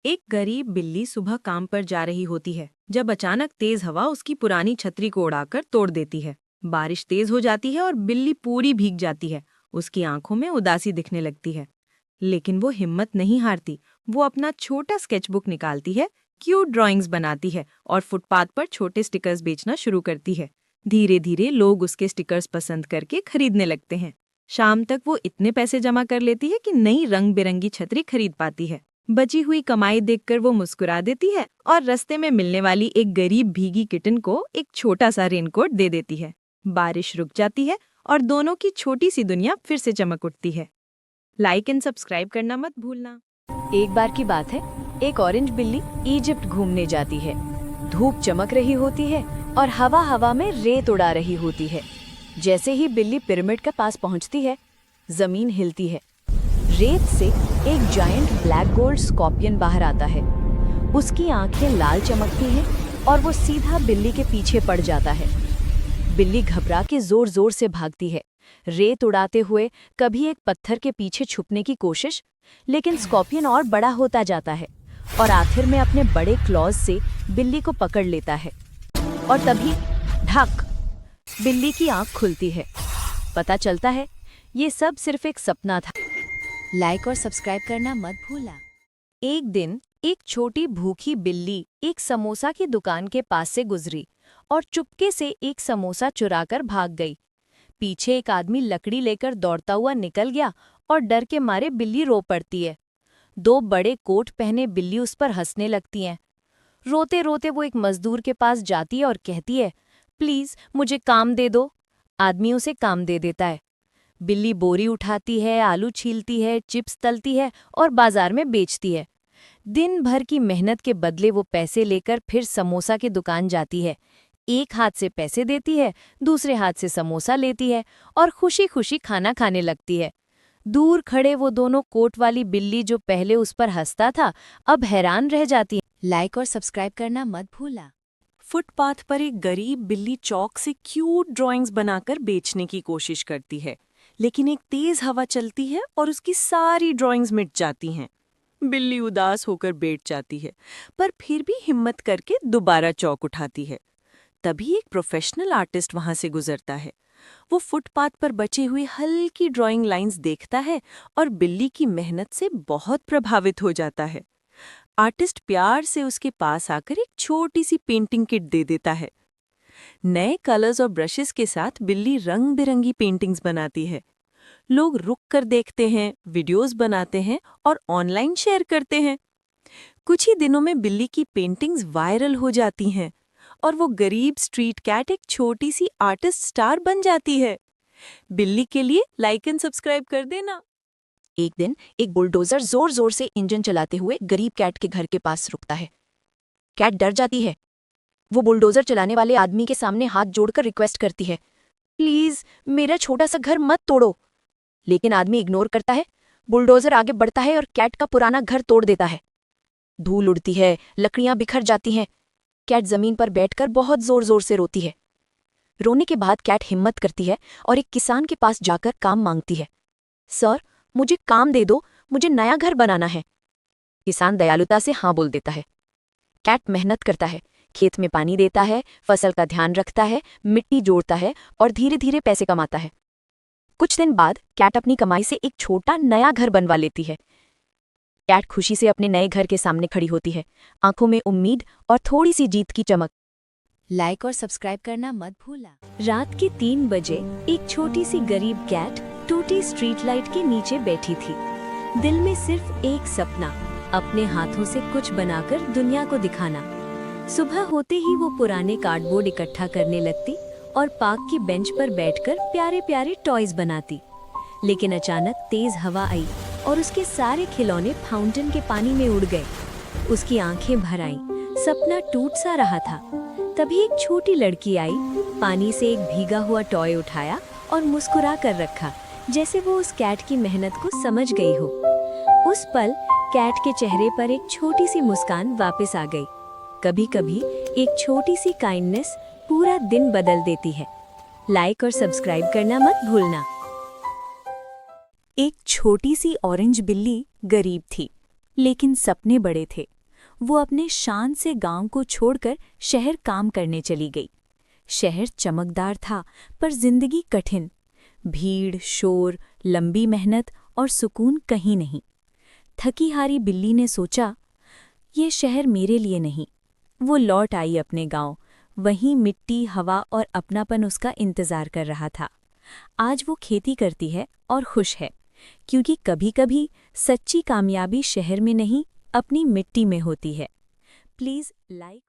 एक गरीब बिल्ली सुबह काम पर जा रही होती है जब अचानक तेज हवा उसकी पुरानी छतरी को उड़ाकर तोड़ देती है। बारिश तेज हो जाती है और बिल्ली पूरी भीग जाती है। उसकी आंखों में उदासी दिखने लगती है, लेकिन वो हिम्मत नहीं हारती। वो अपना छोटा स्केचबुक निकालती है, क्यूट ड्राइंग्स बनाती है और फुटपाथ पर छोटे स्टिकर्स बेचना शुरू करती है। धीरे धीरे लोग उसके स्टिकर्स पसंद करके खरीदने लगते हैं। शाम तक वो इतने पैसे जमा कर लेती है कि नई रंग बिरंगी छतरी खरीद पाती है। बची हुई कमाई देखकर वो मुस्कुरा देती है और रास्ते में मिलने वाली एक गरीब भीगी किटन को एक छोटा सा रेनकोट दे देती है। बारिश रुक जाती है और दोनों की छोटी सी दुनिया फिर से चमक उठती है। लाइक एंड सब्सक्राइब करना मत भूलना। एक बार की बात है, एक ऑरेंज बिल्ली इजिप्ट घूमने जाती है। धूप चमक रही होती है और हवा हवा में रेत उड़ा रही होती है। जैसे ही बिल्ली पिरामिड के पास पहुंचती है, जमीन हिलती है। रेत से एक जायंट ब्लैक गोल्ड स्कॉर्पियन बाहर आता है। उसकी आंखें लाल चमकती हैं और वो सीधा बिल्ली के पीछे पड़ जाता है। बिल्ली घबरा के जोर जोर से भागती है, रेत उड़ाते हुए, कभी एक पत्थर के पीछे छुपने की कोशिश, लेकिन स्कॉर्पियन और बड़ा होता जाता है और आखिर में अपने बड़े क्लॉज से बिल्ली को पकड़ लेता है। और तभी ढक, बिल्ली की आंख खुलती है। पता चलता है ये सब सिर्फ एक सपना था। लाइक और सब्सक्राइब करना मत भूलना। एक दिन एक छोटी भूखी बिल्ली एक समोसा की दुकान के पास से गुजरी और चुपके से एक समोसा चुराकर भाग गई। पीछे एक आदमी लकड़ी लेकर दौड़ता हुआ निकल गया और डर के मारे बिल्ली रो पड़ती है। दो बड़े कोट पहने बिल्ली उस पर हंसने लगती हैं। रोते रोते वो एक मजदूर के पास जाती है और कहती है, प्लीज मुझे काम दे दो। आदमी उसे काम दे देता है। बिल्ली बोरी उठाती है, आलू छीलती है, चिप्स तलती है और बाजार में बेचती है। दिन भर की मेहनत के बदले वो पैसे लेकर फिर समोसा की दुकान जाती है। एक हाथ से पैसे देती है, दूसरे हाथ से समोसा लेती है और खुशी खुशी खाना खाने लगती है। दूर खड़े वो दोनों कोट वाली बिल्ली जो पहले उस पर हंसता था, अब हैरान रह जाती है। लाइक और सब्सक्राइब करना मत भूलना। फुटपाथ पर एक गरीब बिल्ली चौक से क्यूट ड्राइंग्स बनाकर बेचने की कोशिश करती है, लेकिन एक तेज हवा चलती है और उसकी सारी ड्राइंग्स मिट जाती हैं। बिल्ली उदास होकर बैठ जाती है, पर फिर भी हिम्मत करके दोबारा चौक उठाती है। तभी एक प्रोफेशनल आर्टिस्ट वहां से गुजरता है। वो फुटपाथ पर बची हुई हल्की ड्राइंग लाइंस देखता है और बिल्ली की मेहनत से बहुत प्रभावित हो जाता है। आर्टिस्ट प्यार से उसके पास आकर एक छोटी सी पेंटिंग किट दे देता है। नए कलर्स और ब्रशेस के साथ बिल्ली रंग बिरंगी पेंटिंग्स बनाती है। लोग रुक कर देखते हैं, वीडियोस बनाते हैं और ऑनलाइन शेयर करते हैं। कुछ ही दिनों में बिल्ली की पेंटिंग्स वायरल हो जाती हैं और वो गरीब स्ट्रीट कैट एक छोटी सी आर्टिस्ट स्टार बन जाती है। बिल्ली के लिए लाइक एंड सब्सक्राइब कर देना। एक दिन एक बुलडोजर जोर जोर से इंजन चलाते हुए गरीब कैट के घर के पास रुकता है। कैट डर जाती है। वो बुलडोजर चलाने वाले आदमी के सामने हाथ जोड़कर रिक्वेस्ट करती है, प्लीज मेरा छोटा सा घर मत तोड़ो। लेकिन आदमी इग्नोर करता है। बुलडोजर आगे बढ़ता है और कैट का पुराना घर तोड़ देता है। धूल उड़ती है, लकड़ियां बिखर जाती हैं। कैट जमीन पर बैठकर बहुत जोर जोर से रोती है। रोने के बाद कैट हिम्मत करती है और एक किसान के पास जाकर काम मांगती है। सर, मुझे काम दे दो, मुझे नया घर बनाना है। किसान दयालुता से हाँ बोल देता है। कैट मेहनत करता है, खेत में पानी देता है, फसल का ध्यान रखता है, मिट्टी जोड़ता है और धीरे धीरे पैसे कमाता है। कुछ दिन बाद कैट अपनी कमाई से एक छोटा नया घर बनवा लेती है। कैट खुशी से अपने नए घर के सामने खड़ी होती है, आंखों में उम्मीद और थोड़ी सी जीत की चमक। लाइक और सब्सक्राइब करना मत भूलना। रात के 3 बजे एक छोटी सी गरीब कैट टूटी स्ट्रीट लाइट के नीचे बैठी थी। दिल में सिर्फ एक सपना, अपने हाथों से कुछ बनाकर दुनिया को दिखाना। सुबह होते ही वो पुराने कार्डबोर्ड इकट्ठा करने लगती और पार्क की बेंच पर बैठकर प्यारे प्यारे टॉयज बनाती। लेकिन अचानक तेज हवा आई और उसके सारे खिलौने फाउंटेन के पानी में उड़ गए। उसकी आंखें भर आईं, सपना टूट सा रहा था। तभी एक छोटी लड़की आई, पानी से एक भीगा हुआ टॉय उठाया और मुस्कुरा कर रखा, जैसे वो उस कैट की मेहनत को समझ गई हो। उस पल कैट के चेहरे पर एक छोटी सी मुस्कान वापस आ गई। कभी कभी एक छोटी सी काइंडनेस पूरा दिन बदल देती है। लाइक और सब्सक्राइब करना मत भूलना। एक छोटी सी ऑरेंज बिल्ली गरीब थी, लेकिन सपने बड़े थे। वो अपने शान से गांव को छोड़कर शहर काम करने चली गई। शहर चमकदार था, पर जिंदगी कठिन। भीड़, शोर, लंबी मेहनत और सुकून कहीं नहीं। थकी हारी बिल्ली ने सोचा, ये शहर मेरे लिए नहीं। वो लौट आई अपने गांव। वहीं मिट्टी, हवा और अपनापन उसका इंतजार कर रहा था। आज वो खेती करती है और खुश है, क्योंकि कभी-कभी सच्ची कामयाबी शहर में नहीं, अपनी मिट्टी में होती है। Please like